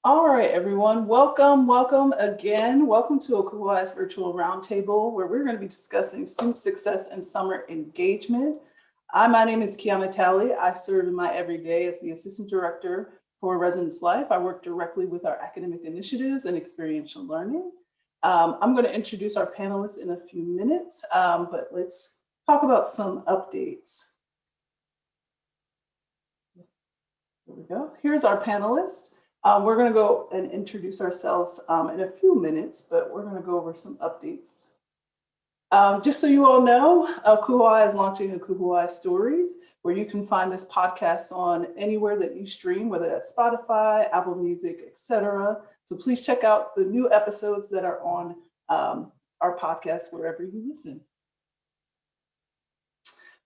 All right, everyone, welcome again. Welcome to ACUHO-I's virtual roundtable, where we're going to be discussing student success and summer engagement. My name is Kiana Talley. I serve in my everyday as the Assistant Director for Residence Life. I work directly with our academic initiatives and experiential learning. I'm going to introduce our panelists in a few minutes, but let's talk about some updates. Here we go. Here's our panelists. We're going to go and introduce ourselves in a few minutes, but we're going to go over some updates. Just so you all know, ACUHO-I is launching ACUHO-I Stories, where you can find this podcast on anywhere that you stream, whether that's Spotify, Apple Music, etc. So please check out the new episodes that are on our podcast wherever you listen.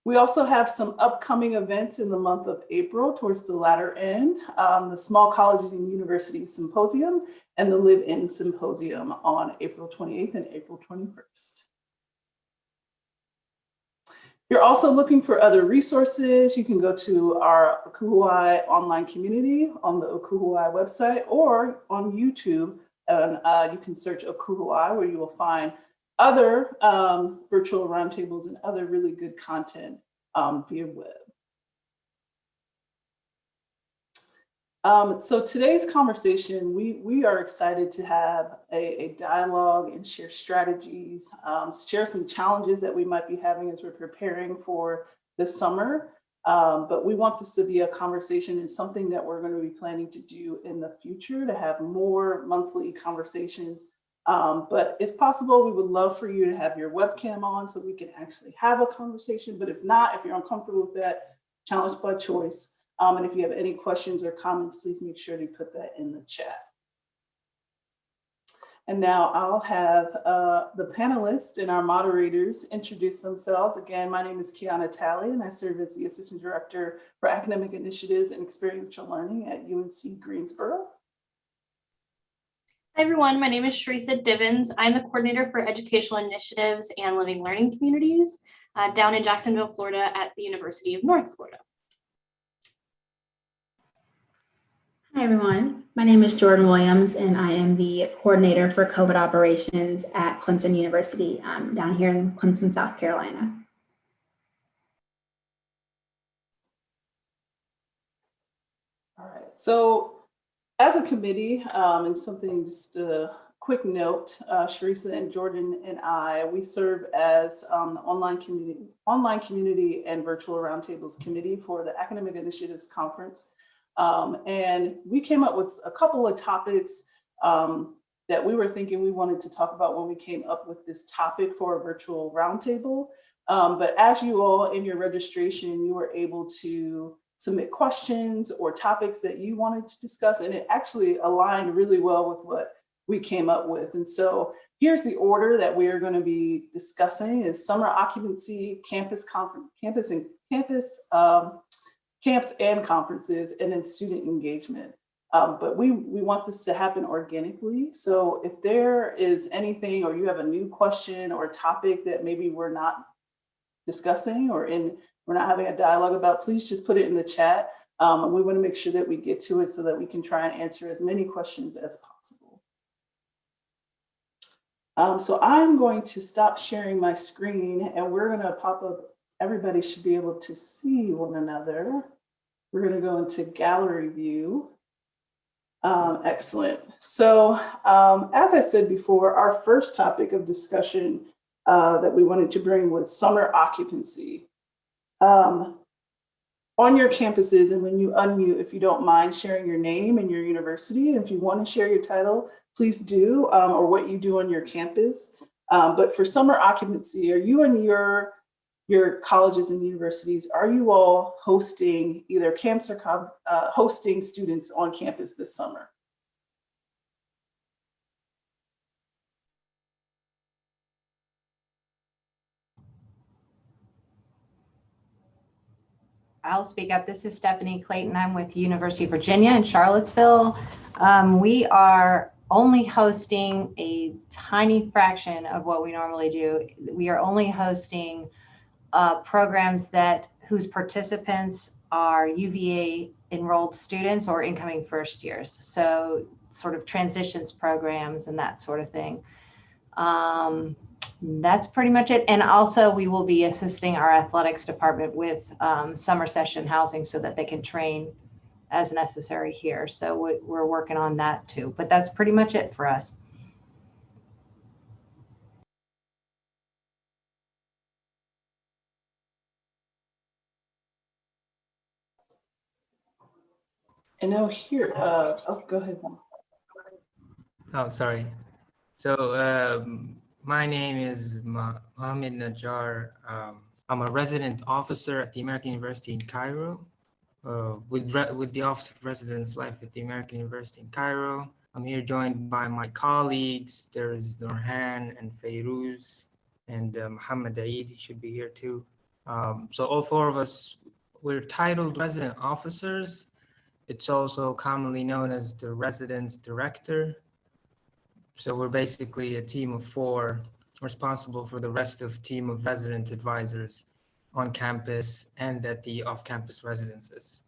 We also have some upcoming events in the month of April towards the latter end, the Small Colleges and Universities Symposium and the Live-In Symposium on April 28th and April 21st. If you're also looking for other resources, you can go to our ACUHO-I online community on the ACUHO-I website or on YouTube, and you can search ACUHO-I, where you will find other virtual roundtables and other really good content via web. So today's conversation, we are excited to have a dialogue and share strategies, share some challenges that we might be having as we're preparing for the summer. But we want this to be a conversation and something that we're going to be planning to do in the future, to have more monthly conversations. But if possible, we would love for you to have your webcam on so we can actually have a conversation. But if not, if you're uncomfortable with that, challenge by choice. And if you have any questions or comments, please make sure to put that in the chat. And now I'll have the panelists and our moderators introduce themselves. Again, my name is Kiana Talley, and I serve as the Assistant Director for Academic Initiatives and Experiential Learning at UNC Greensboro. Hi, everyone. My name is Sharisa Divins. I'm the coordinator for educational initiatives and living learning communities down in Jacksonville, Florida at the University of North Florida. Hi, everyone. My name is Jordan Williams, and I am the coordinator for COVID operations at Clemson University down here in Clemson, South Carolina. All right. So as a committee, and something just a quick note, Sharisa and Jordan and I, we serve as the online community and virtual roundtables committee for the Academic Initiatives Conference. And we came up with a couple of topics that we were thinking we wanted to talk about when we came up with this topic for a virtual roundtable. But as you all in your registration, you were able to submit questions or topics that you wanted to discuss, and it actually aligned really well with what we came up with. And so here's the order that we are going to be discussing: is summer occupancy, camps and conferences, and then student engagement. But we want this to happen organically. So if there is anything, or you have a new question or a topic that maybe we're not discussing or we're not having a dialogue about, please just put it in the chat. And we want to make sure that we get to it so that we can try and answer as many questions as possible. So I'm going to stop sharing my screen, and we're going to pop up. Everybody should be able to see one another. We're going to go into gallery view. Excellent. So as I said before, our first topic of discussion that we wanted to bring was summer occupancy. On your campuses, and when you unmute, if you don't mind sharing your name and your university, and if you want to share your title, please do, or what you do on your campus. But for summer occupancy, are you and your colleges and universities, are you all hosting either camps or hosting students on campus this summer? I'll speak up. This is Stephanie Clayton. I'm with University of Virginia in Charlottesville. We are only hosting a tiny fraction of what we normally do. We are only hosting programs whose participants are UVA enrolled students or incoming first years. So sort of transitions programs and that sort of thing. That's pretty much it. And also we will be assisting our athletics department with summer session housing so that they can train as necessary here. So we're working on that too, but that's pretty much it for us. And now here, oh, go ahead. Oh, sorry. So my name is Mohammed Najjar. I'm a resident officer at the American University in Cairo. With the Office of Residence Life at the American University in Cairo. I'm here joined by my colleagues. There is Nurhan and Fayrouz and Muhammad Eid, he should be here too. So all four of us, we're titled resident officers. It's also commonly known as the residence director. So we're basically a team of four responsible for the rest of team of resident advisors on campus and at the off-campus residences.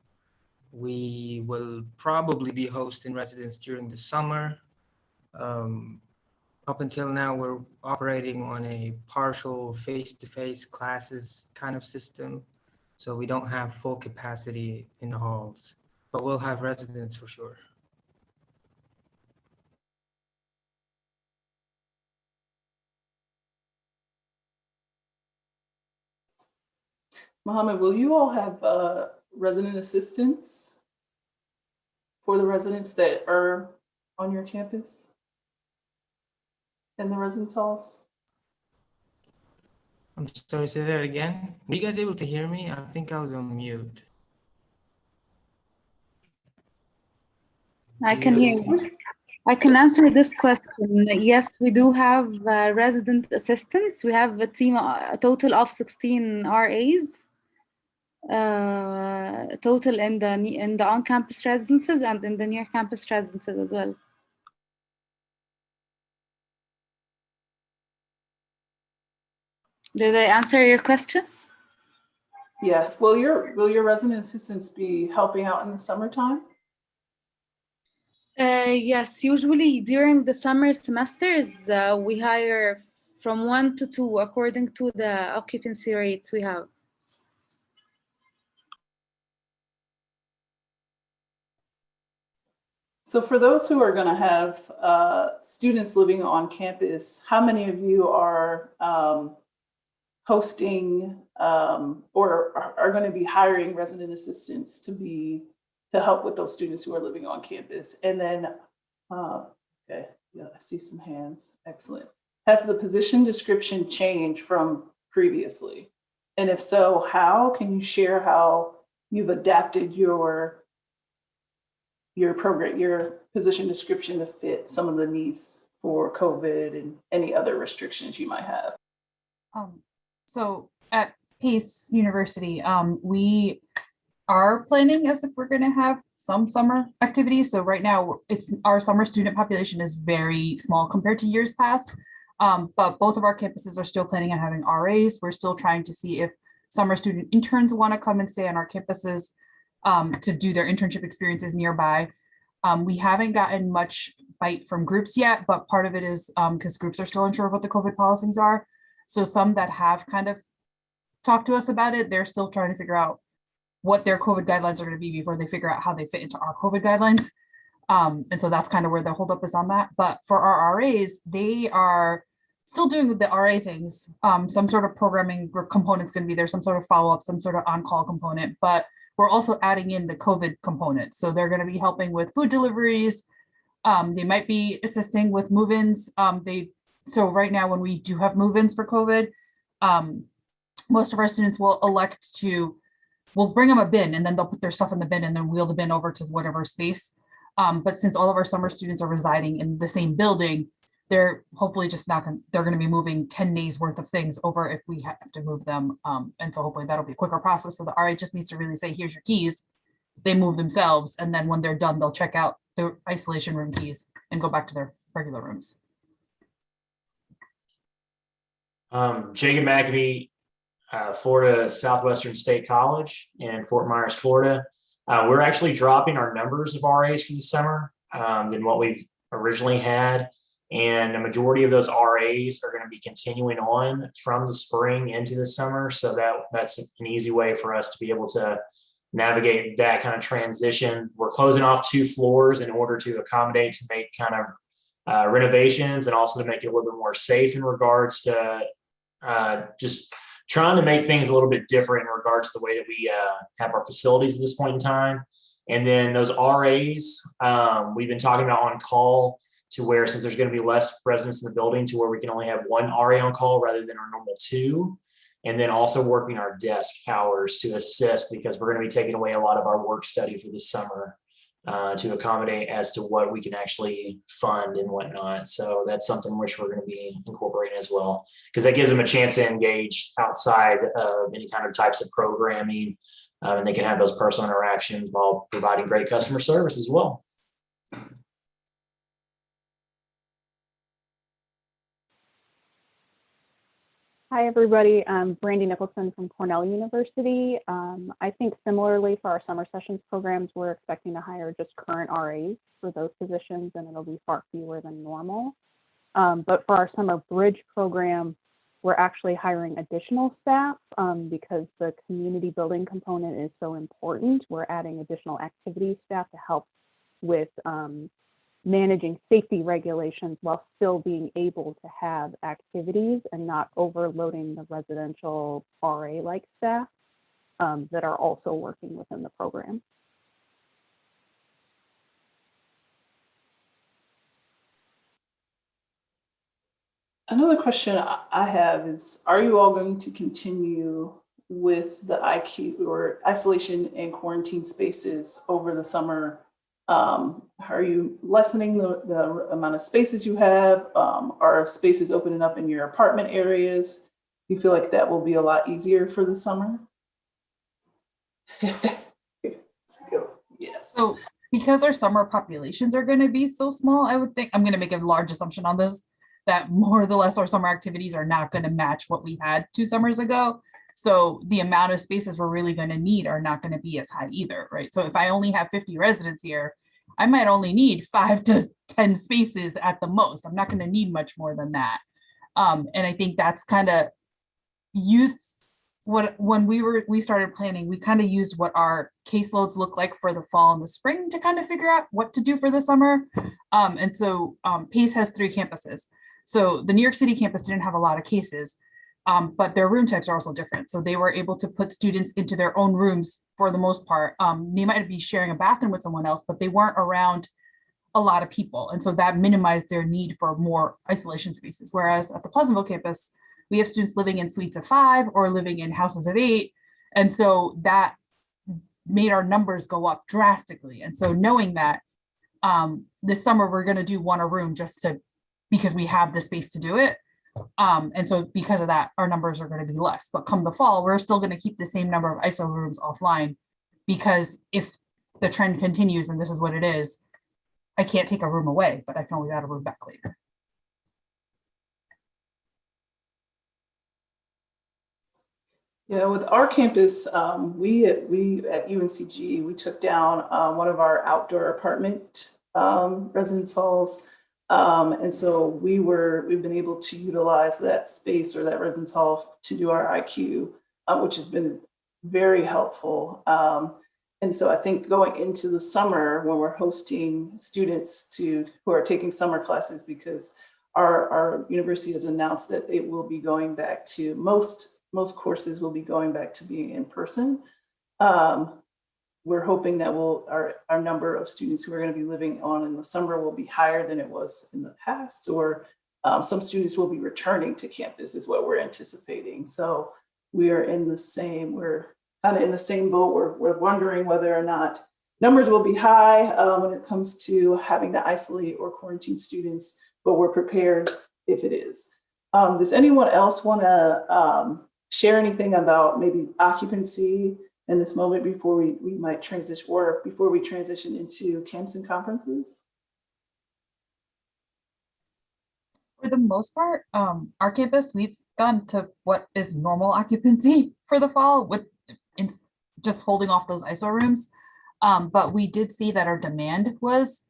We will probably be hosting residents during the summer. Up until now, we're operating on a partial face-to-face classes kind of system. So we don't have full capacity in the halls, but we'll have residents for sure. Mohammed, will you all have resident assistants for the residents that are on your campus in the residence halls? I'm sorry, say that again. Were you guys able to hear me? I think I was on mute. I can hear you. I can answer this question. Yes, we do have resident assistants. We have a team, a total of 16 RAs, total in the on-campus residences and in the near-campus residences as well. Did I answer your question? Yes. Will your resident assistants be helping out in the summertime? Yes, usually during the summer semesters, we hire from 1 to 2 according to the occupancy rates we have. So for those who are going to have students living on campus, how many of you are hosting or are going to be hiring resident assistants to help with those students who are living on campus? And then, okay, yeah, I see some hands. Excellent. Has the position description changed from previously? And if so, how? Can you share how you've adapted your program, your position description to fit some of the needs for COVID and any other restrictions you might have? So at Pace University, we are planning as if we're going to have some summer activities. So right now, our summer student population is very small compared to years past. But both of our campuses are still planning on having RAs. We're still trying to see if summer student interns want to come and stay on our campuses to do their internship experiences nearby. We haven't gotten much bite from groups yet, but part of it is because groups are still unsure of what the COVID policies are. So some that have kind of talked to us about it, they're still trying to figure out what their COVID guidelines are going to be before they figure out how they fit into our COVID guidelines. And so that's kind of where the holdup is on that. But for our RAs, they are still doing the RA things. Some sort of programming component's going to be there, some sort of follow-up, some sort of on-call component, but we're also adding in the COVID component. So they're going to be helping with food deliveries. They might be assisting with move-ins. So right now when we do have move-ins for COVID, most of our students will elect to, we'll bring them a bin and then they'll put their stuff in the bin and then wheel the bin over to whatever space. But since all of our summer students are residing in the same building, they're hopefully just not going to, they're going to be moving 10 days worth of things over if we have to move them. And so hopefully that'll be a quicker process. So the RA just needs to really say, here's your keys. They move themselves. And then when they're done, they'll check out their isolation room keys and go back to their regular rooms. Jacob McAbee, Florida Southwestern State College in Fort Myers, Florida. We're actually dropping our numbers of RAs for the summer than what we've originally had. And the majority of those RAs are going to be continuing on from the spring into the summer. So that's an easy way for us to be able to navigate that kind of transition. We're closing off 2 floors in order to accommodate, to make kind of renovations, and also to make it a little bit more safe in regards to just trying to make things a little bit different in regards to the way that we have our facilities at this point in time. And then those RAs, we've been talking about on call, to where, since there's going to be less residents in the building, to where we can only have 1 RA on call rather than our normal 2. And then also working our desk hours to assist, because we're going to be taking away a lot of our work study for the summer to accommodate as to what we can actually fund and whatnot. So that's something which we're going to be incorporating as well, because that gives them a chance to engage outside of any kind of types of programming, and they can have those personal interactions while providing great customer service as well. Hi, everybody. I'm Brandy Nicholson from Cornell University. I think similarly for our summer sessions programs, we're expecting to hire just current RAs for those positions, and it'll be far fewer than normal. But for our summer bridge program, we're actually hiring additional staff because the community building component is so important. We're adding additional activity staff to help with managing safety regulations while still being able to have activities and not overloading the residential RA-like staff that are also working within the program. Another question I have is, are you all going to continue with the IQ or isolation and quarantine spaces over the summer? Are you lessening the amount of spaces you have? Are spaces opening up in your apartment areas? Do you feel like that will be a lot easier for the summer? Yes. So because our summer populations are going to be so small, I would think, I'm going to make a large assumption on this, that more or less our summer activities are not going to match what we had 2 summers ago. So the amount of spaces we're really going to need are not going to be as high either, right? So if I only have 50 residents here, I might only need 5 to 10 spaces at the most. I'm not going to need much more than that. And I think that's kind of when we started planning, we kind of used what our caseloads look like for the fall and the spring to kind of figure out what to do for the summer. And so PACE has 3 campuses. So the New York City campus didn't have a lot of cases, but their room types are also different. So they were able to put students into their own rooms for the most part. They might be sharing a bathroom with someone else, but they weren't around a lot of people. And so that minimized their need for more isolation spaces. Whereas at the Pleasantville campus, we have students living in suites of 5 or living in houses of 8. And so that made our numbers go up drastically. And so knowing that this summer, we're going to do 1 a room because we have the space to do it. And so because of that, our numbers are going to be less. But come the fall, we're still going to keep the same number of ISO rooms offline, because if the trend continues and this is what it is, I can't take a room away, but I can always add a room back later. Yeah, with our campus, we at UNCG, we took down one of our outdoor apartment residence halls. And so we've been able to utilize that space or that residence hall to do our IQ, which has been very helpful. And so I think going into the summer, when we're hosting students who are taking summer classes, because our university has announced that it will be going back to most courses will be going back to being in person. We're hoping that our number of students who are going to be living on in the summer will be higher than it was in the past, or some students will be returning to campus is what we're anticipating. So we're kind of in the same boat. We're wondering whether or not numbers will be high when it comes to having to isolate or quarantine students, but we're prepared if it is. Does anyone else want to share anything about maybe occupancy in this moment before we might transition, or before we transition into camps and conferences? For the most part, our campus, we've gone to what is normal occupancy for the fall, with just holding off those ISO rooms. But we did see that our demand was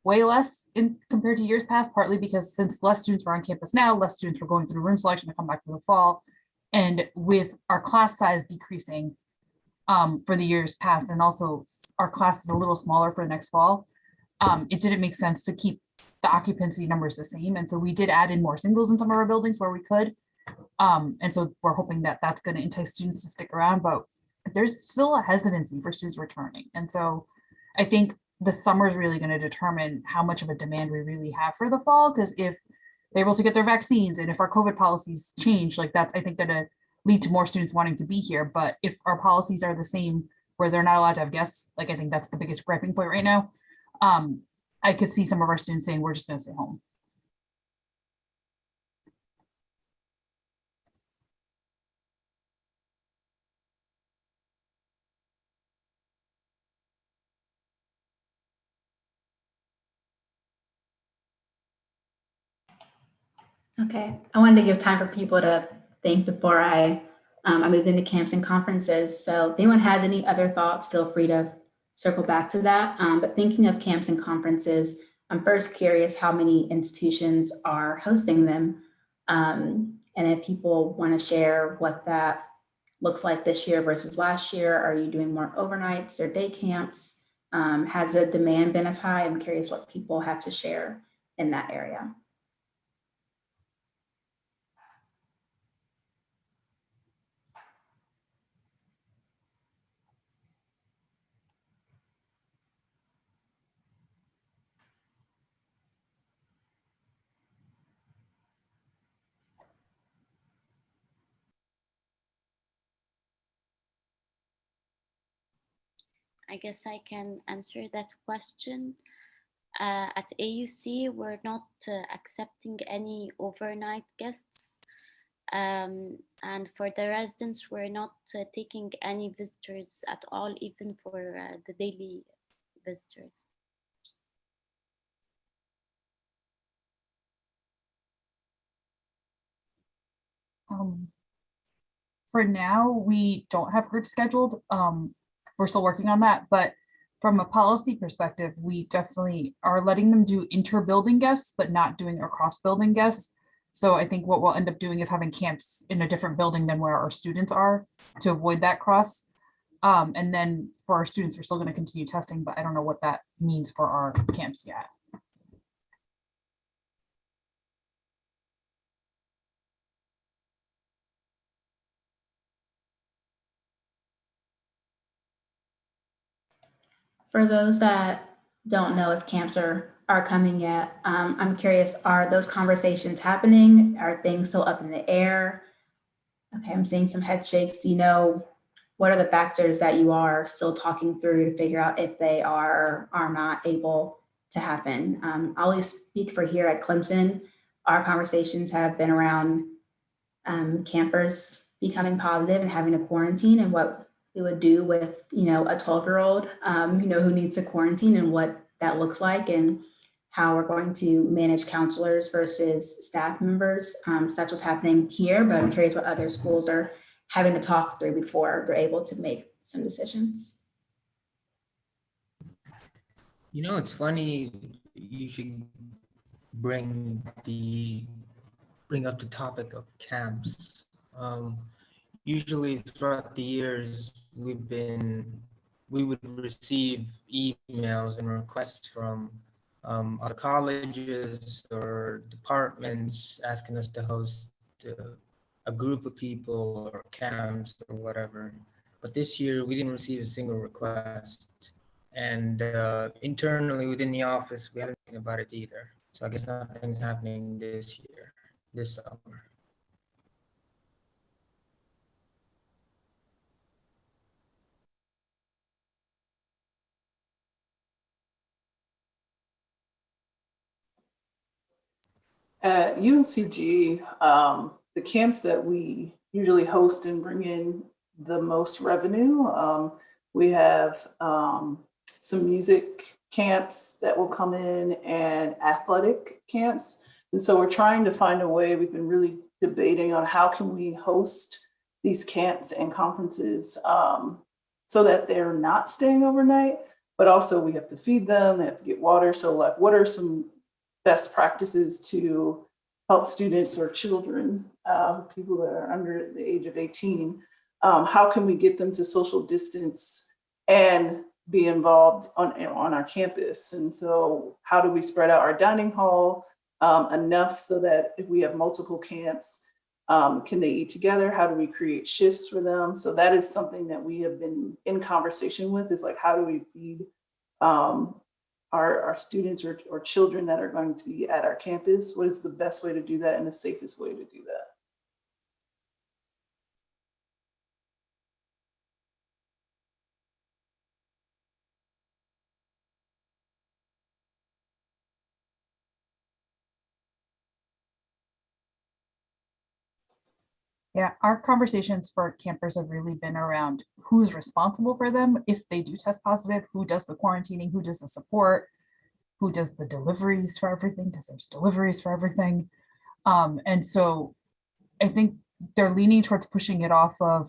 way less in compared to years past, partly because since less students were on campus now, less students were going through room selection to come back for the fall. And with our class size decreasing for the years past, and also our class is a little smaller for next fall, it didn't make sense to keep the occupancy numbers the same. And so we did add in more singles in some of our buildings where we could. And so we're hoping that that's going to entice students to stick around, but there's still a hesitancy for students returning. And so I think the summer is really going to determine how much of a demand we really have for the fall, because if they're able to get their vaccines and if our COVID policies change, like that's, I think, going to lead to more students wanting to be here. But if our policies are the same where they're not allowed to have guests, like I think that's the biggest griping point right now. I could see some of our students saying we're just going to stay home. Okay, I wanted to give time for people to think before I moved into camps and conferences. So if anyone has any other thoughts, feel free to circle back to that. But thinking of camps and conferences, I'm first curious how many institutions are hosting them. And if people want to share what that looks like this year versus last year, are you doing more overnights or day camps? Has the demand been as high? I'm curious what people have to share in that area. I guess I can answer that question. At AUC, we're not accepting any overnight guests. And for the residents, we're not taking any visitors at all, even for the daily visitors. For now, we don't have groups scheduled. We're still working on that, but from a policy perspective, we definitely are letting them do inter-building guests, but not doing across building guests. So I think what we'll end up doing is having camps in a different building than where our students are to avoid that cross. And then for our students, we're still going to continue testing, but I don't know what that means for our camps yet. For those that don't know if camps are coming yet, I'm curious, are those conversations happening? Are things still up in the air? Okay, I'm seeing some head shakes. Do you know what are the factors that you are still talking through to figure out if they are not able to happen? I'll at least speak for here at Clemson. Our conversations have been around campers becoming positive and having to quarantine, and what we would do with, a 12-year-old, who needs to quarantine, and what that looks like, and how we're going to manage counselors versus staff members. So that's what's happening here, but I'm curious what other schools are having to talk through before they're able to make some decisions. It's funny, you should bring up the topic of camps. Usually throughout the years, we would receive emails and requests from other colleges or departments asking us to host a group of people or camps or whatever. But this year we didn't receive a single request. And internally within the office, we haven't think about it either. So I guess nothing's happening this year, this summer. At UNCG, the camps that we usually host and bring in the most revenue, we have some music camps that will come in and athletic camps. And so we're trying to find a way, we've been really debating on how can we host these camps and conferences so that they're not staying overnight, but also we have to feed them, they have to get water. So like, what are some best practices to help students or children, people that are under the age of 18, how can we get them to social distance and be involved on our campus? And so how do we spread out our dining hall enough so that if we have multiple camps, can they eat together? How do we create shifts for them? So that is something that we have been in conversation with, is like, how do we feed our students or children that are going to be at our campus? What is the best way to do that and the safest way to do that? Yeah, our conversations for campers have really been around who's responsible for them if they do test positive, who does the quarantining, who does the support, who does the deliveries for everything, because there's deliveries for everything. And so I think they're leaning towards pushing it off on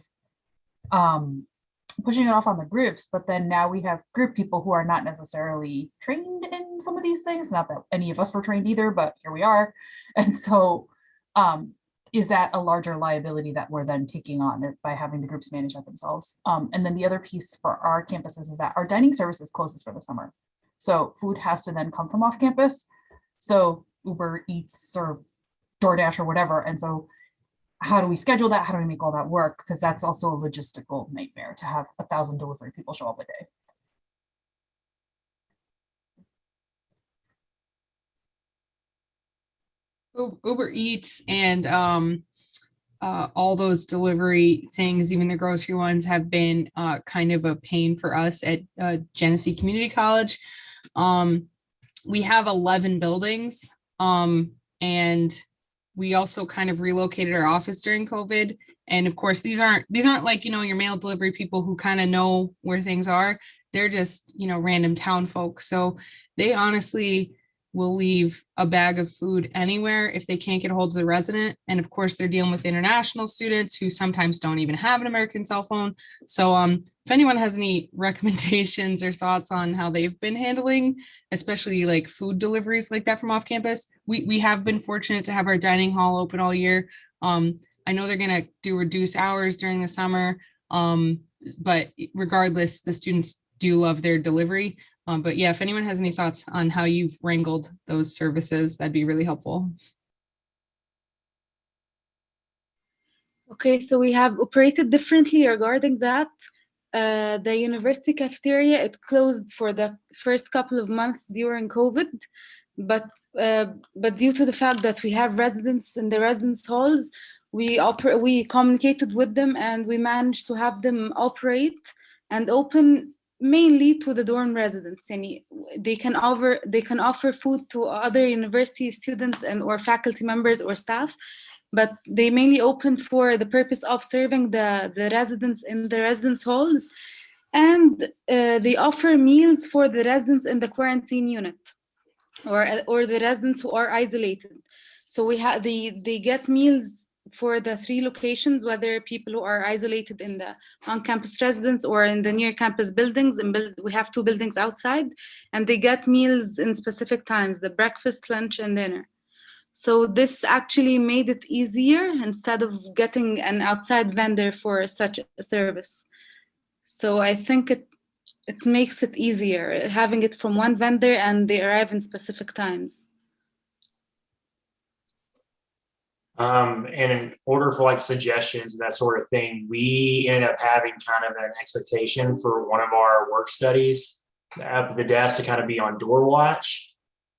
the groups, but then now we have group people who are not necessarily trained in some of these things. Not that any of us were trained either, but here we are. And so is that a larger liability that we're then taking on by having the groups manage that themselves? And then the other piece for our campuses is that our dining services closes for the summer. So food has to then come from off campus. So Uber Eats or DoorDash or whatever. And so how do we schedule that? How do we make all that work? Because that's also a logistical nightmare to have 1,000 delivery people show up a day. Uber Eats and all those delivery things, even the grocery ones, have been kind of a pain for us at Genesee Community College. We have 11 buildings, and we also kind of relocated our office during COVID. And of course, these aren't like, your mail delivery people who kind of know where things are. They're just, random town folks. So they honestly will leave a bag of food anywhere if they can't get a hold of the resident. And of course, they're dealing with international students who sometimes don't even have an American cell phone. So if anyone has any recommendations or thoughts on how they've been handling, especially like food deliveries like that from off campus, we have been fortunate to have our dining hall open all year. I know they're gonna do reduced hours during the summer, but regardless, the students do love their delivery. But yeah, if anyone has any thoughts on how you've wrangled those services, that'd be really helpful. Okay, so we have operated differently regarding that. The university cafeteria, it closed for the first couple of months during COVID, but due to the fact that we have residents in the residence halls, we communicated with them and we managed to have them operate and open mainly to the dorm residents. And they can offer food to other university students and or faculty members or staff, but they mainly opened for the purpose of serving the residents in the residence halls. And they offer meals for the residents in the quarantine unit or the residents who are isolated. So they get meals for the 3 locations, whether people who are isolated in the on-campus residence or in the near campus buildings. And we have 2 buildings outside, and they get meals in specific times, the breakfast, lunch, and dinner. So this actually made it easier instead of getting an outside vendor for such a service. So I think it makes it easier having it from one vendor and they arrive in specific times. And in order for like suggestions and that sort of thing, we ended up having kind of an expectation for one of our work studies up at the desk to kind of be on door watch.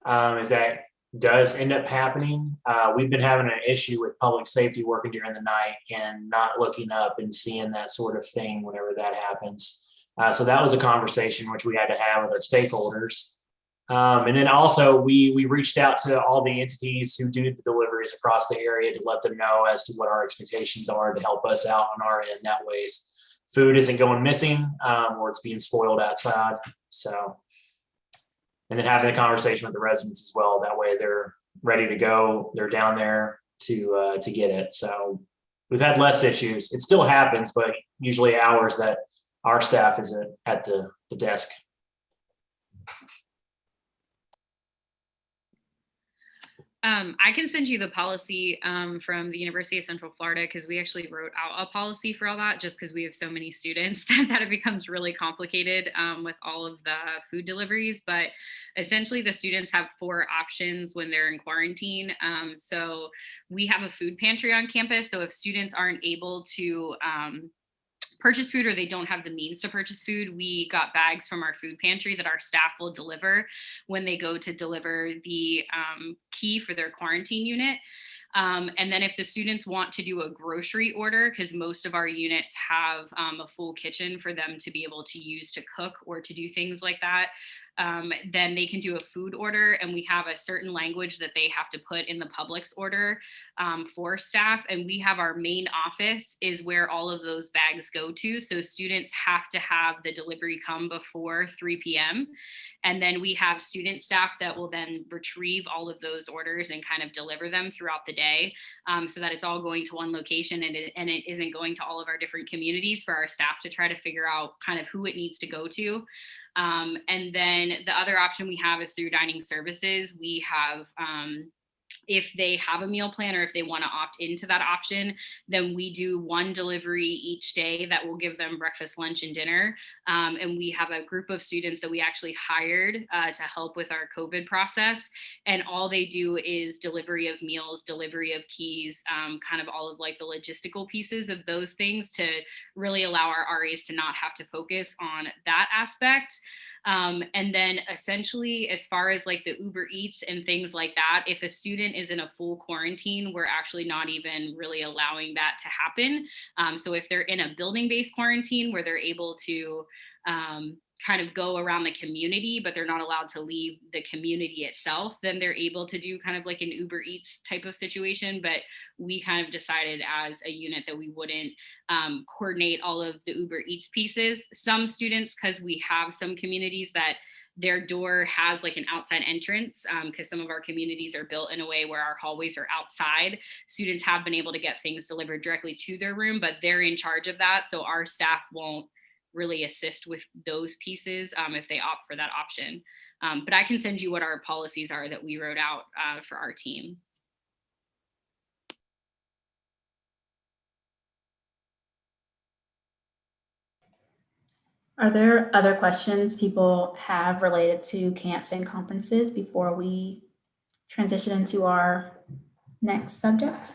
If that does end up happening, we've been having an issue with public safety working during the night and not looking up and seeing that sort of thing whenever that happens. So that was a conversation which we had to have with our stakeholders. And then also we reached out to all the entities who do the deliveries across the area to let them know as to what our expectations are to help us out on our end. That way food isn't going missing or it's being spoiled outside. So, and then having a conversation with the residents as well. That way they're ready to go. They're down there to get it. So we've had less issues. It still happens, but usually hours that our staff isn't at the desk. I can send you the policy from the University of Central Florida because we actually wrote out a policy for all that just because we have so many students that it becomes really complicated with all of the food deliveries. But essentially the students have 4 options when they're in quarantine. So we have a food pantry on campus. So if students aren't able to purchase food or they don't have the means to purchase food, we got bags from our food pantry that our staff will deliver when they go to deliver the key for their quarantine unit. And then if the students want to do a grocery order, because most of our units have a full kitchen for them to be able to use to cook or to do things like that, then they can do a food order, and we have a certain language that they have to put in the Publix order for staff. And we have our main office is where all of those bags go to. So students have to have the delivery come before 3 p.m. And then we have student staff that will then retrieve all of those orders and kind of deliver them throughout the day, so that it's all going to one location and it isn't going to all of our different communities for our staff to try to figure out kind of who it needs to go to. And then the other option we have is through dining services. We have, if they have a meal plan or if they want to opt into that option, then we do 1 delivery each day that will give them breakfast, lunch, and dinner. And we have a group of students that we actually hired to help with our COVID process. And all they do is delivery of meals, delivery of keys, kind of all of like the logistical pieces of those things to really allow our RAs to not have to focus on that aspect. And then essentially, as far as like the Uber Eats and things like that, if a student is in a full quarantine, we're actually not even really allowing that to happen. So if they're in a building-based quarantine where they're able to kind of go around the community, but they're not allowed to leave the community itself, then they're able to do kind of like an Uber Eats type of situation. But we kind of decided as a unit that we wouldn't coordinate all of the Uber Eats pieces. Some students, because we have some communities that their door has like an outside entrance, because some of our communities are built in a way where our hallways are outside. Students have been able to get things delivered directly to their room, but they're in charge of that. So our staff won't really assist with those pieces if they opt for that option. But I can send you what our policies are that we wrote out for our team. Are there other questions people have related to camps and conferences before we transition into our next subject?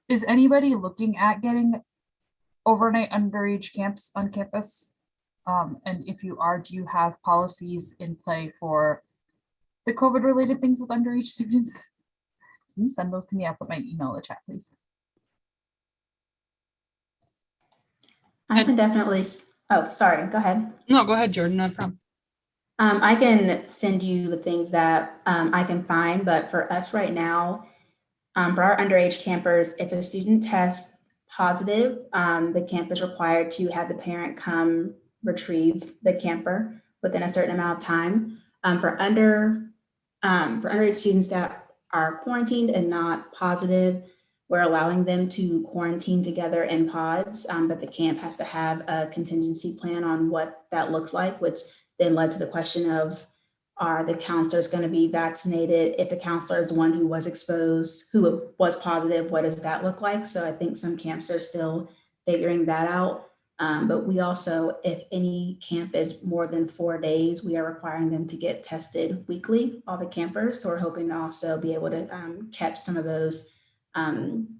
Is anybody looking at getting overnight underage camps on campus? And if you are, do you have policies in play for the COVID related things with underage students? Can you send those to me? I'll put my email in the chat, please. I can definitely, oh, sorry, go ahead. No, go ahead, Jordan, no problem. I can send you the things that I can find, but for us right now, for our underage campers, if a student tests positive, the camp is required to have the parent come retrieve the camper within a certain amount of time. For underage students that are quarantined and not positive, we're allowing them to quarantine together in pods, but the camp has to have a contingency plan on what that looks like, which then led to the question of, are the counselors going to be vaccinated? If the counselor is the one who was exposed, who was positive, what does that look like? So I think some camps are still figuring that out. But we also, if any camp is more than 4 days, we are requiring them to get tested weekly, all the campers. So we're hoping to also be able to catch some of those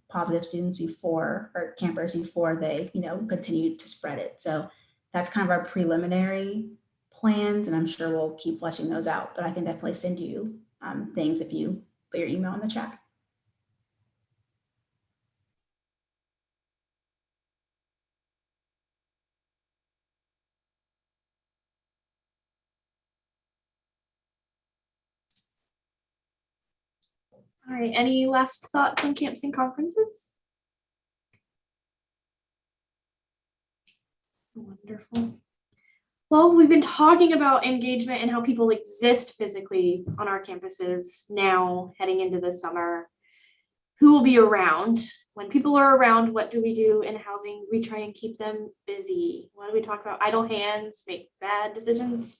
positive students before, or campers before they, continue to spread it. So that's kind of our preliminary plans, and I'm sure we'll keep fleshing those out, but I can definitely send you things if you put your email in the chat. All right, any last thoughts on camps and conferences? Wonderful. Well, we've been talking about engagement and how people exist physically on our campuses now heading into the summer. Who will be around? When people are around, what do we do in housing? We try and keep them busy. What do we talk about? Idle hands make bad decisions.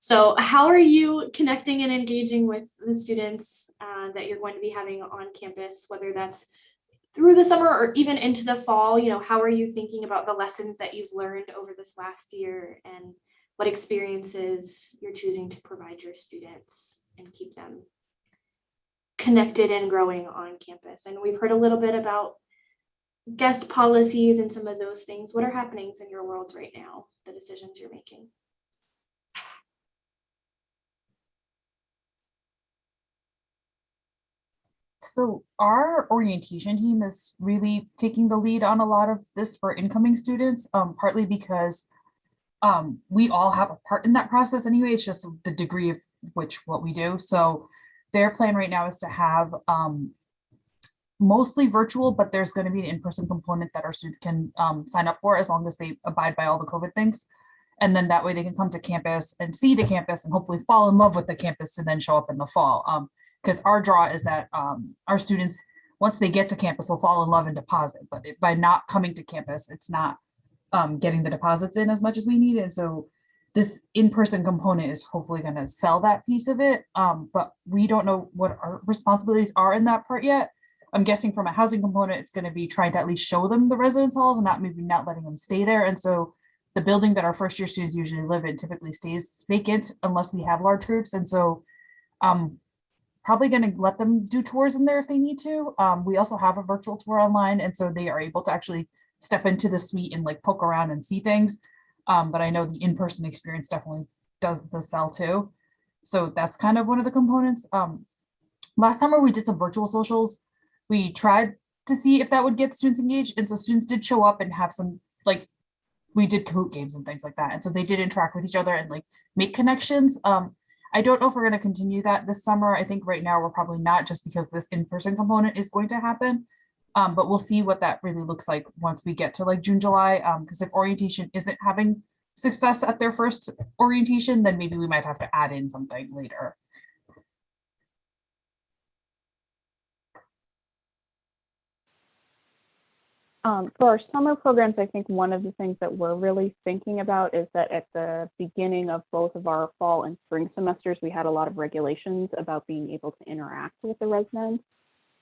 So how are you connecting and engaging with the students that you're going to be having on campus, whether that's through the summer or even into the fall? You know, how are you thinking about the lessons that you've learned over this last year and what experiences you're choosing to provide your students and keep them connected and growing on campus? And we've heard a little bit about guest policies and some of those things. What are happenings in your world right now, the decisions you're making? So our orientation team is really taking the lead on a lot of this for incoming students, partly because we all have a part in that process anyway. It's just the degree of what we do. So their plan right now is to have mostly virtual, but there's going to be an in-person component that our students can sign up for as long as they abide by all the COVID things. And then that way they can come to campus and see the campus and hopefully fall in love with the campus to then show up in the fall. Because our draw is that our students, once they get to campus, will fall in love and deposit. But by not coming to campus, it's not getting the deposits in as much as we need. And so this in-person component is hopefully going to sell that piece of it. But we don't know what our responsibilities are in that part yet. I'm guessing from a housing component, it's going to be trying to at least show them the residence halls and not letting them stay there. And so the building that our first year students usually live in typically stays vacant unless we have large groups. And so probably going to let them do tours in there if they need to. We also have a virtual tour online. And so they are able to actually step into the suite and like poke around and see things. But I know the in-person experience definitely does the sell too. So that's kind of one of the components. Last summer we did some virtual socials. We tried to see if that would get students engaged. And so students did show up and have some, like, we did Kahoot games and things like that. And so they did interact with each other and like make connections. I don't know if we're going to continue that this summer. I think right now we're probably not, just because this in-person component is going to happen. But we'll see what that really looks like once we get to like June, July. Because if orientation isn't having success at their first orientation, then maybe we might have to add in something later. For our summer programs, I think one of the things that we're really thinking about is that at the beginning of both of our fall and spring semesters, we had a lot of regulations about being able to interact with the residents.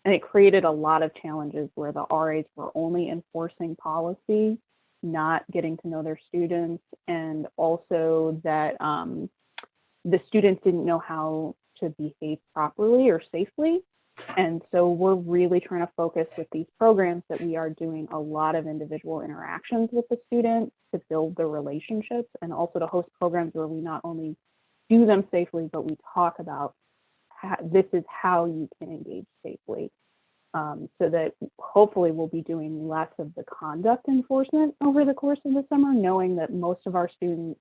And it created a lot of challenges where the RAs were only enforcing policy, not getting to know their students, and also that the students didn't know how to behave properly or safely. And so we're really trying to focus with these programs that we are doing a lot of individual interactions with the students to build the relationships, and also to host programs where we not only do them safely, but we talk about this is how you can engage safely. So that hopefully we'll be doing less of the conduct enforcement over the course of the summer, knowing that most of our students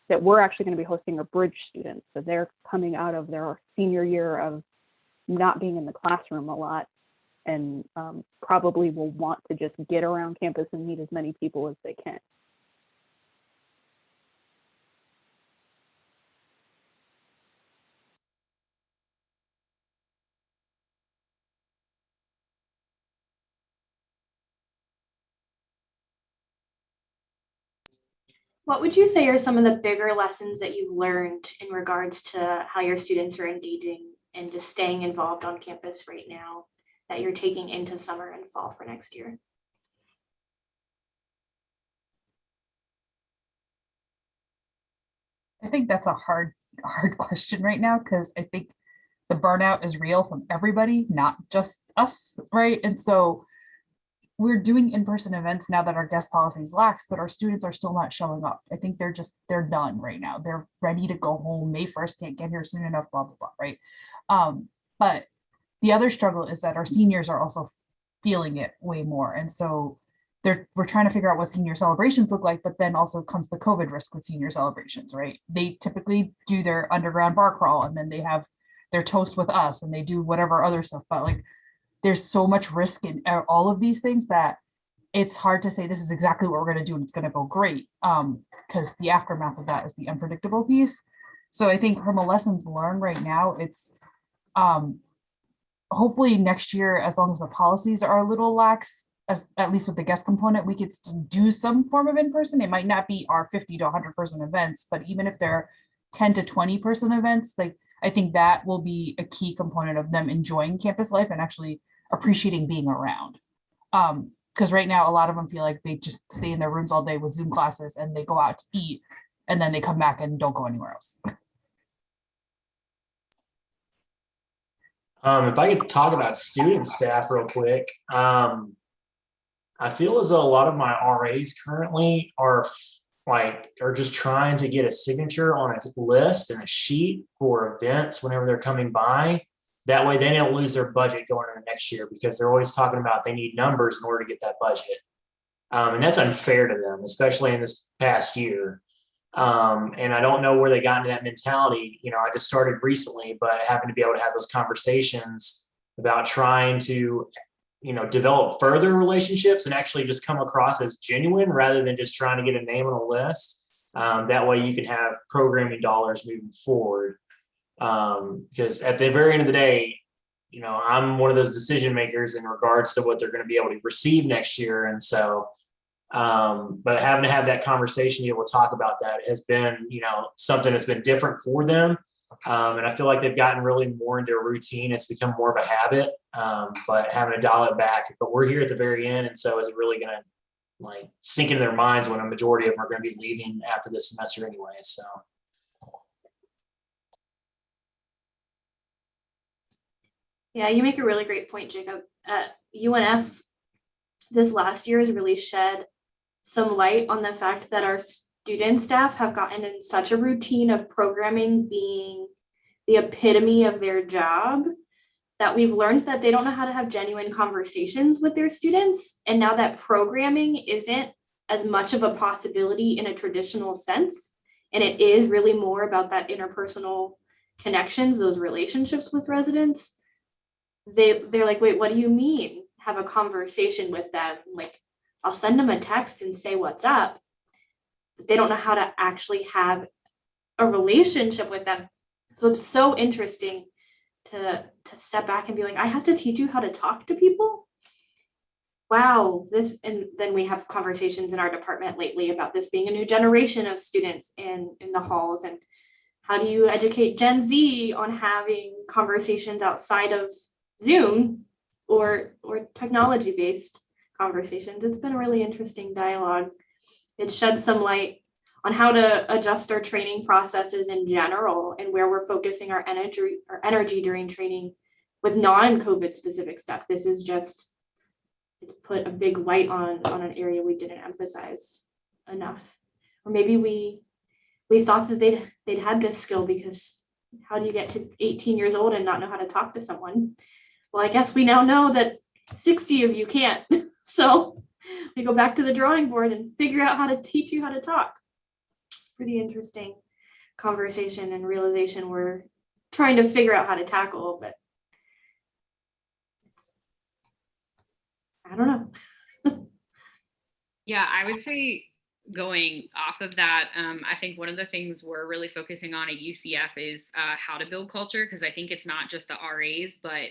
that we're actually going to be hosting are bridge students. So they're coming out of their senior year of not being in the classroom a lot, and probably will want to just get around campus and meet as many people as they can. What would you say are some of the bigger lessons that you've learned in regards to how your students are engaging and just staying involved on campus right now that you're taking into summer and fall for next year? I think that's a hard question right now, because I think the burnout is real from everybody, not just us, right? And so we're doing in-person events now that our guest policy is lax, but our students are still not showing up. I think they're done right now. They're ready to go home. May 1st, can't get here soon enough, blah, blah, blah, right? But the other struggle is that our seniors are also feeling it way more. And so we're trying to figure out what senior celebrations look like, but then also comes the COVID risk with senior celebrations, right? They typically do their underground bar crawl, and then they have their toast with us, and they do whatever other stuff, but like, there's so much risk in all of these things that it's hard to say this is exactly what we're going to do and it's going to go great, because the aftermath of that is the unpredictable piece. So I think from a lessons learned right now, it's hopefully next year, as long as the policies are a little lax, at least with the guest component, we could do some form of in-person. It might not be our 50 to 100 person events, but even if they're 10 to 20 person events, like I think that will be a key component of them enjoying campus life and actually appreciating being around. Because right now a lot of them feel like they just stay in their rooms all day with Zoom classes and they go out to eat and then they come back and don't go anywhere else. If I could talk about student staff real quick, I feel as though a lot of my RAs currently are just trying to get a signature on a list and a sheet for events whenever they're coming by. That way they don't lose their budget going into next year, because they're always talking about they need numbers in order to get that budget. And that's unfair to them, especially in this past year. And I don't know where they got into that mentality. You know, I just started recently, but having to be able to have those conversations about trying to, you know, develop further relationships and actually just come across as genuine rather than just trying to get a name on a list. That way you can have programming dollars moving forward. Because at the very end of the day, you know, I'm one of those decision makers in regards to what they're going to be able to receive next year. And so, but having to have that conversation, be able to talk about that has been, you know, something that's been different for them. And I feel like they've gotten really more into a routine. It's become more of a habit, but having to dial it back. But we're here at the very end. And so is it really going to like sink into their minds when a majority of them are going to be leaving after this semester anyway? So. Yeah, you make a really great point, Jacob. UNF this last year has really shed some light on the fact that our student staff have gotten in such a routine of programming being the epitome of their job that we've learned that they don't know how to have genuine conversations with their students. And now that programming isn't as much of a possibility in a traditional sense, and it is really more about that interpersonal connections, those relationships with residents, they're like, wait, what do you mean have a conversation with them? Like, I'll send them a text and say what's up, but they don't know how to actually have a relationship with them. So it's so interesting to step back and be like, I have to teach you how to talk to people. Wow, this, and then we have conversations in our department lately about this being a new generation of students in the halls, and how do you educate Gen Z on having conversations outside of Zoom or technology-based conversations. It's been a really interesting dialogue. It sheds some light on how to adjust our training processes in general and where we're focusing our energy during training with non-COVID specific stuff. This is just, it's put a big light on an area we didn't emphasize enough. Or maybe we thought that they'd had this skill, because how do you get to 18 years old and not know how to talk to someone? Well, I guess we now know that 60 of you can't. So we go back to the drawing board and figure out how to teach you how to talk. It's pretty interesting conversation and realization we're trying to figure out how to tackle, but I don't know. Yeah, I would say going off of that, I think one of the things we're really focusing on at UCF is how to build culture, because I think it's not just the RAs, but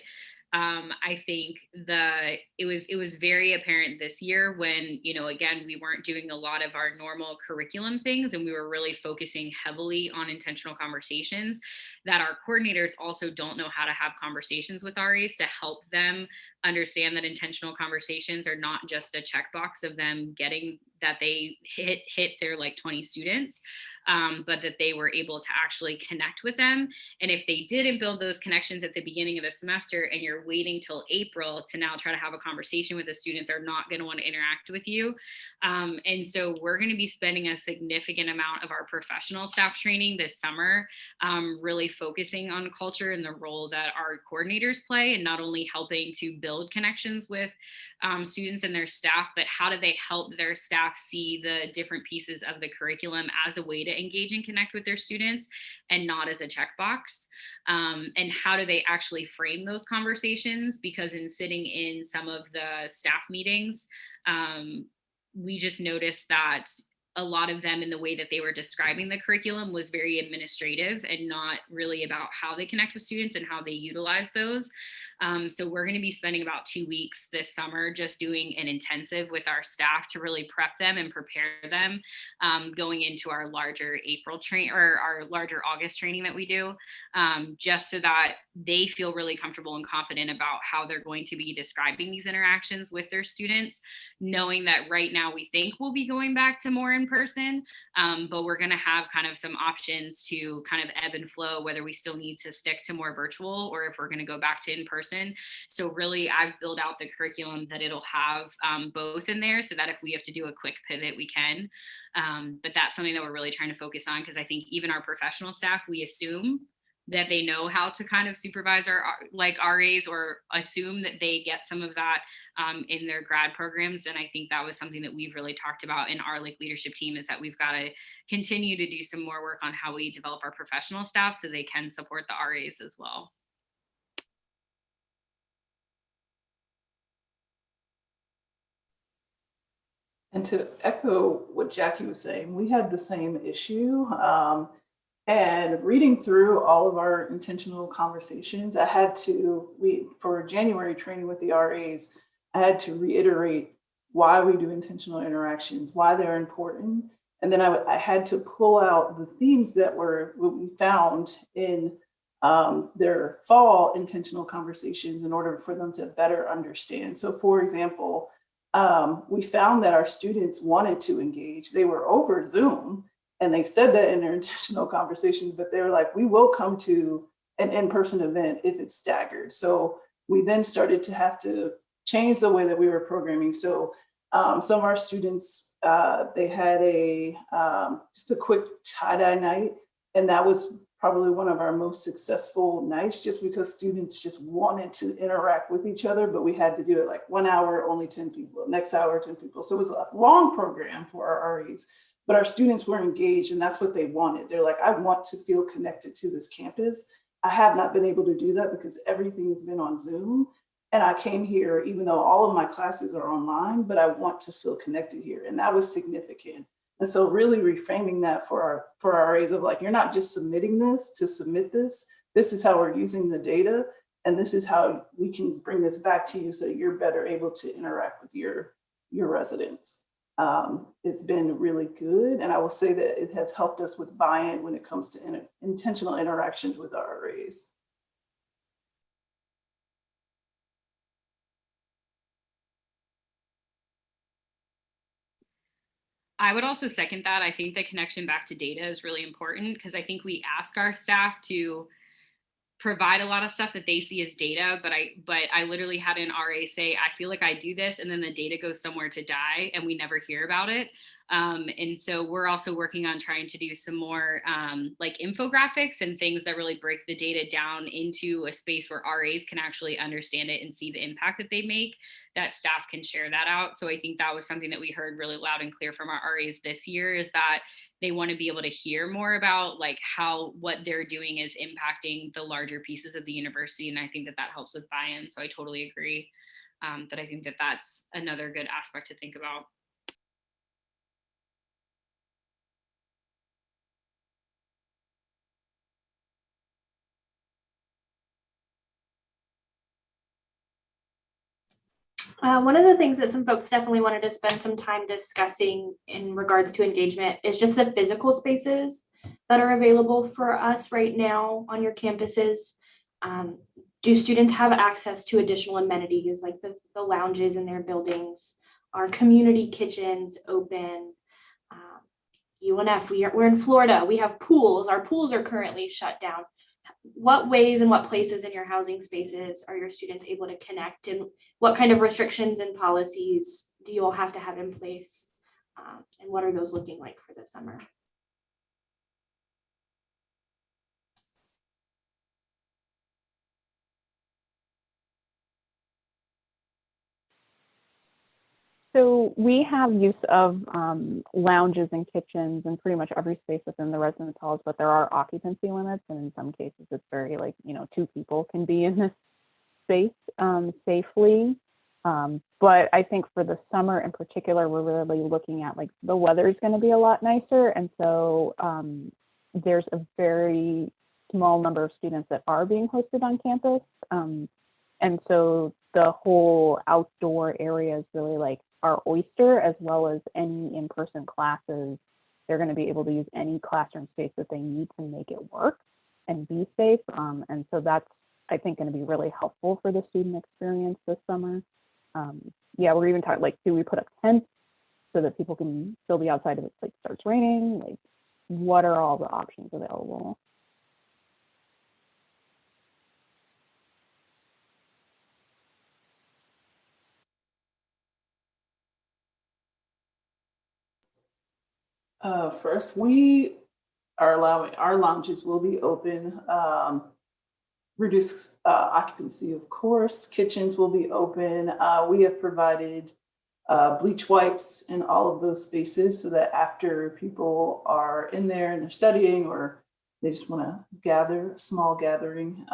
I think it was very apparent this year when, you know, again, we weren't doing a lot of our normal curriculum things and we were really focusing heavily on intentional conversations, that our coordinators also don't know how to have conversations with RAs to help them understand that intentional conversations are not just a checkbox of them getting that they hit their like 20 students, but that they were able to actually connect with them. And if they didn't build those connections at the beginning of the semester and you're waiting till April to now try to have a conversation with a student, they're not going to want to interact with you. And so we're going to be spending a significant amount of our professional staff training this summer, really focusing on culture and the role that our coordinators play, and not only helping to build connections with students and their staff, but how do they help their staff see the different pieces of the curriculum as a way to engage and connect with their students and not as a checkbox, and how do they actually frame those conversations? Because in sitting in some of the staff meetings, we just noticed that a lot of them, in the way that they were describing the curriculum, was very administrative and not really about how they connect with students and how they utilize those. So we're going to be spending about 2 weeks this summer just doing an intensive with our staff to really prep them and prepare them going into our larger April train or our larger August training that we do, just so that they feel really comfortable and confident about how they're going to be describing these interactions with their students, knowing that right now we think we'll be going back to more in person, but we're going to have kind of some options to kind of ebb and flow, whether we still need to stick to more virtual or if we're going to go back to in person. So really, I've built out the curriculum that it'll have both in there so that if we have to do a quick pivot, we can. But that's something that we're really trying to focus on, because I think even our professional staff, we assume that they know how to kind of supervise our like RAs, or assume that they get some of that in their grad programs. And I think that was something that we've really talked about in our like leadership team, is that we've got to continue to do some more work on how we develop our professional staff so they can support the RAs as well. And to echo what Jackie was saying, we had the same issue. And reading through all of our intentional conversations, I had to, for January training with the RAs, I had to reiterate why we do intentional interactions, why they're important. And then I had to pull out the themes that were what we found in their fall intentional conversations in order for them to better understand. So for example, we found that our students wanted to engage. They were over Zoom, and they said that in their intentional conversation, but they were like, we will come to an in-person event if it's staggered. So we then started to have to change the way that we were programming. So some of our students, they had just a quick tie-dye night, and that was probably one of our most successful nights, just because students just wanted to interact with each other, but we had to do it like 1 hour, only 10 people, next hour, 10 people. So it was a long program for our RAs, but our students were engaged, and that's what they wanted. They're like, I want to feel connected to this campus. I have not been able to do that because everything has been on Zoom. And I came here, even though all of my classes are online, but I want to feel connected here. And that was significant. And so really reframing that for our RAs of like, you're not just submitting this to submit this. This is how we're using the data. And this is how we can bring this back to you so you're better able to interact with your residents. It's been really good. And I will say that it has helped us with buy-in when it comes to intentional interactions with our RAs. I would also second that. I think the connection back to data is really important, because I think we ask our staff to provide a lot of stuff that they see as data, but I literally had an RA say, I feel like I do this and then the data goes somewhere to die and we never hear about it. And so we're also working on trying to do some more like infographics and things that really break the data down into a space where RAs can actually understand it and see the impact that they make, that staff can share that out. So I think that was something that we heard really loud and clear from our RAs this year, is that they want to be able to hear more about like how what they're doing is impacting the larger pieces of the university. And I think that that helps with buy-in. So I totally agree that I think that that's another good aspect to think about. One of the things that some folks definitely wanted to spend some time discussing in regards to engagement is just the physical spaces that are available for us right now on your campuses. Do students have access to additional amenities like the lounges in their buildings? Are community kitchens open? UNF, we're in Florida, we have pools. Our pools are currently shut down. What ways and what places in your housing spaces are your students able to connect, and what kind of restrictions and policies do you all have to have in place? And what are those looking like for the summer? So we have use of lounges and kitchens in pretty much every space within the residence halls, but there are occupancy limits, and in some cases it's very like, 2 people can be in this space safely. But I think for the summer in particular, we're really looking at like the weather is going to be a lot nicer, and so there's a very small number of students that are being hosted on campus. And so the whole outdoor area is really like our oyster, as well as any in-person classes. They're going to be able to use any classroom space that they need to make it work and be safe. And so that's, I think, going to be really helpful for the student experience this summer. Yeah, we're even talking like, do we put up tents so that people can still be outside if it like starts raining? Like, what are all the options available? First, we are allowing, our lounges will be open, reduced occupancy, of course. Kitchens will be open. We have provided bleach wipes in all of those spaces so that after people are in there and they're studying, or they just want to gather, a small gathering,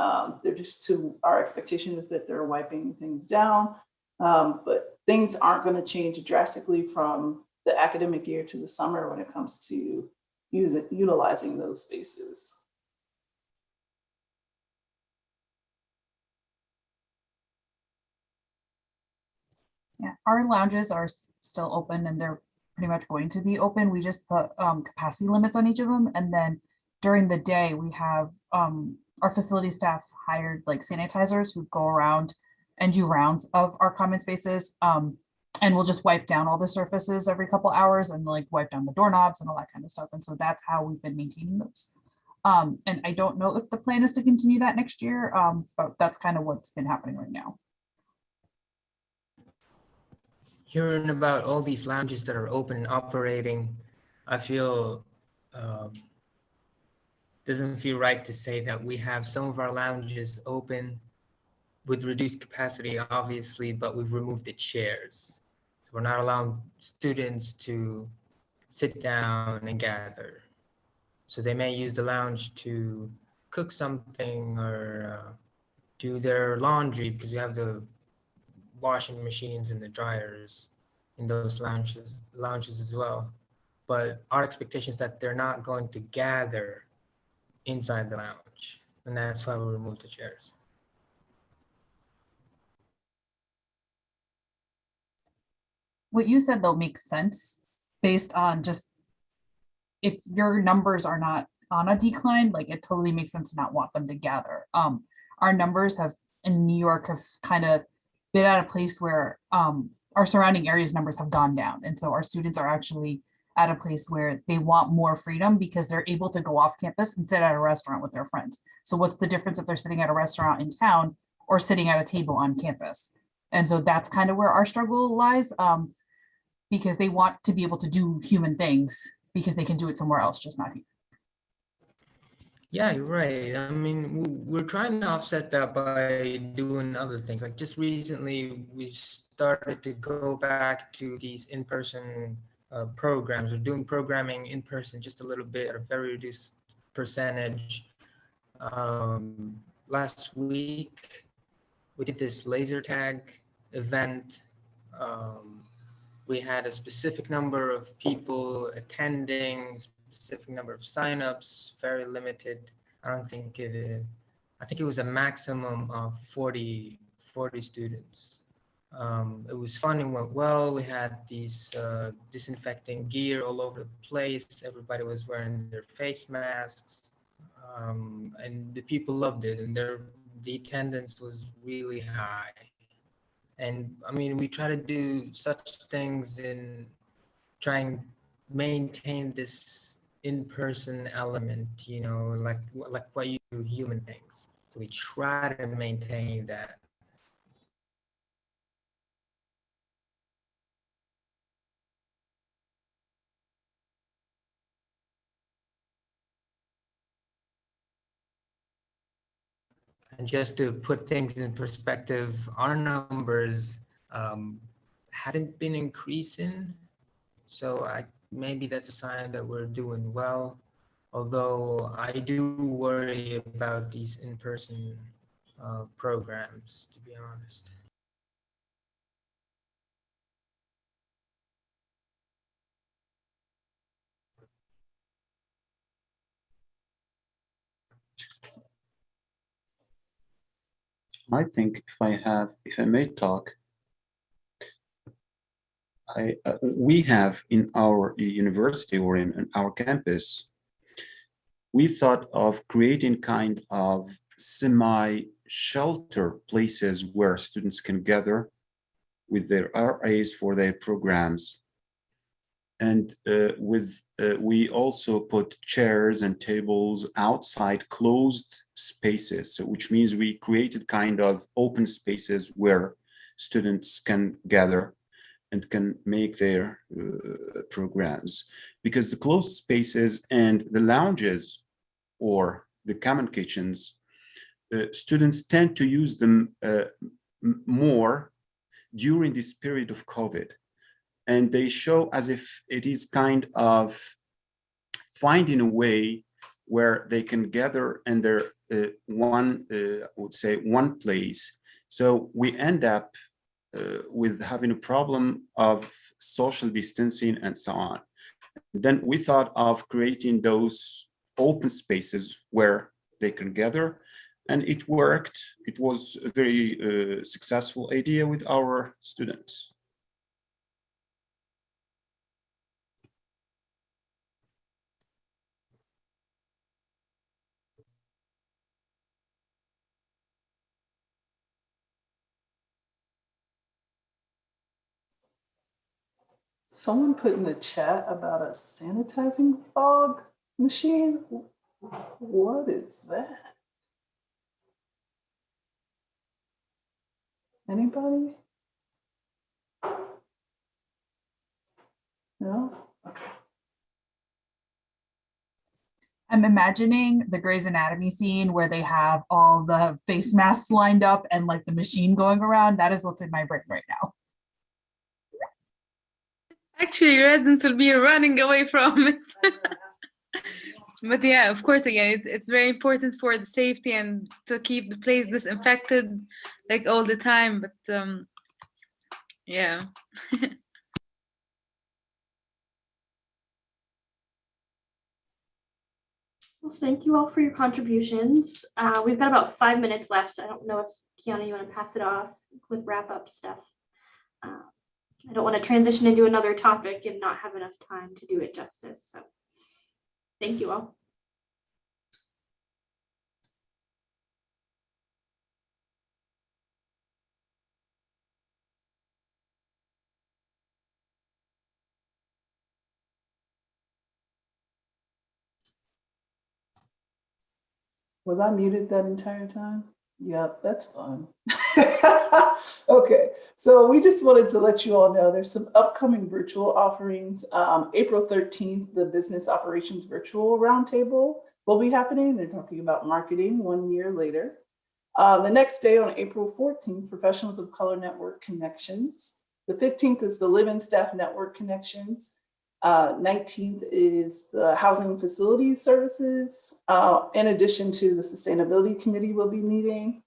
they're just our expectation is that they're wiping things down. But things aren't going to change drastically from the academic year to the summer when it comes to utilizing those spaces. Yeah, our lounges are still open and they're pretty much going to be open. We just put capacity limits on each of them. And then during the day, we have our facility staff hired like sanitizers who go around and do rounds of our common spaces. And we'll just wipe down all the surfaces every couple hours and like wipe down the doorknobs and all that kind of stuff. And so that's how we've been maintaining those. And I don't know if the plan is to continue that next year, but that's kind of what's been happening right now. Hearing about all these lounges that are open and operating, I feel doesn't feel right to say that we have some of our lounges open with reduced capacity, obviously, but we've removed the chairs. So we're not allowing students to sit down and gather. So they may use the lounge to cook something or do their laundry, because we have the washing machines and the dryers in those lounges as well. But our expectation is that they're not going to gather inside the lounge, and that's why we removed the chairs. What you said though makes sense based on just if your numbers are not on a decline, like it totally makes sense to not want them to gather. Our numbers have in New York have kind of been at a place where our surrounding areas numbers have gone down. And so our students are actually at a place where they want more freedom because they're able to go off campus and sit at a restaurant with their friends. So what's the difference if they're sitting at a restaurant in town or sitting at a table on campus? And so that's kind of where our struggle lies, because they want to be able to do human things because they can do it somewhere else, just not here. Yeah, you're right. I mean, we're trying to offset that by doing other things. Like just recently, we started to go back to these in-person programs. We're doing programming in person just a little bit at a very reduced percentage. Last week, we did this laser tag event. We had a specific number of people attending, specific number of signups, very limited. I think it was a maximum of 40 students. It was fun and went well. We had these disinfecting gear all over the place. Everybody was wearing their face masks. And the people loved it, and the attendance was really high. And I mean, we try to do such things in trying to maintain this in-person element, you know, like what you do, human things. So we try to maintain that. And just to put things in perspective, our numbers haven't been increasing. So maybe that's a sign that we're doing well. Although I do worry about these in-person programs, to be honest. I think if I may talk, we have in our university or in our campus, we thought of creating kind of semi-shelter places where students can gather with their RAs for their programs. And we also put chairs and tables outside closed spaces, so which means we created kind of open spaces where students can gather and can make their programs. Because the closed spaces and the lounges or the common kitchens, students tend to use them more during this period of COVID. And they show as if it is kind of finding a way where they can gather in their I would say one place. So we end up with having a problem of social distancing and so on. Then we thought of creating those open spaces where they can gather, and it worked. It was a very successful idea with our students. Someone put in the chat about a sanitizing fog machine. What is that? Anybody? No? Okay. I'm imagining the Grey's Anatomy scene where they have all the face masks lined up and like the machine going around. That is what's in my brain right now. Actually, residents will be running away from it. But yeah, of course, again, it's very important for the safety and to keep the place disinfected like all the time. But yeah. Well, thank you all for your contributions. We've got about 5 minutes left. I don't know if Kiana, you want to pass it off with wrap up stuff. I don't want to transition into another topic and not have enough time to do it justice. So thank you all. Was I muted that entire time? Yep, that's fun. Okay, so we just wanted to let you all know there's some upcoming virtual offerings. April 13th, the Business Operations Virtual Roundtable will be happening. They're talking about marketing 1 year later. The next day on April 14th, Professionals of Color Network Connections. The 15th is the Live-In Staff Network Connections. 19th is the Housing Facilities Services. In addition to the Sustainability Committee will be meeting.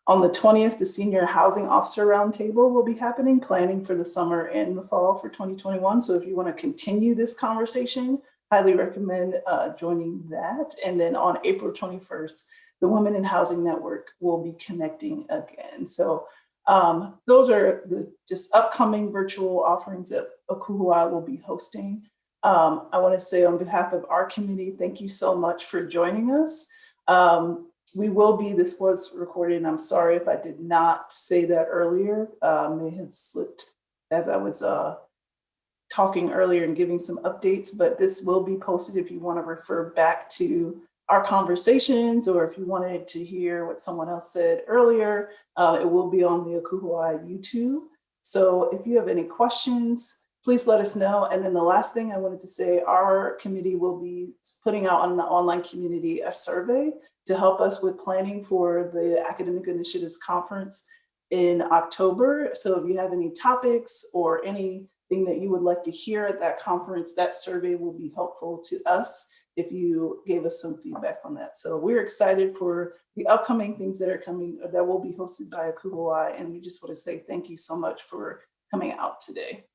On the 20th, the Senior Housing Officer Roundtable will be happening, planning for the summer and the fall for 2021. So if you want to continue this conversation, highly recommend joining that. And then on April 21st, the Women in Housing Network will be connecting again. So those are the just upcoming virtual offerings that ACUHO-I will be hosting. I want to say on behalf of our committee, thank you so much for joining us. We will be, this was recorded, and I'm sorry if I did not say that earlier. May have slipped as I was talking earlier and giving some updates, but this will be posted if you want to refer back to our conversations, or if you wanted to hear what someone else said earlier, it will be on the ACUHO-I YouTube. So if you have any questions, please let us know. And then the last thing I wanted to say, our committee will be putting out on the online community a survey to help us with planning for the Academic Initiatives Conference in October. So if you have any topics or anything that you would like to hear at that conference, that survey will be helpful to us if you gave us some feedback on that. So we're excited for the upcoming things that are coming that will be hosted by ACUHO-I, and we just want to say thank you so much for coming out today.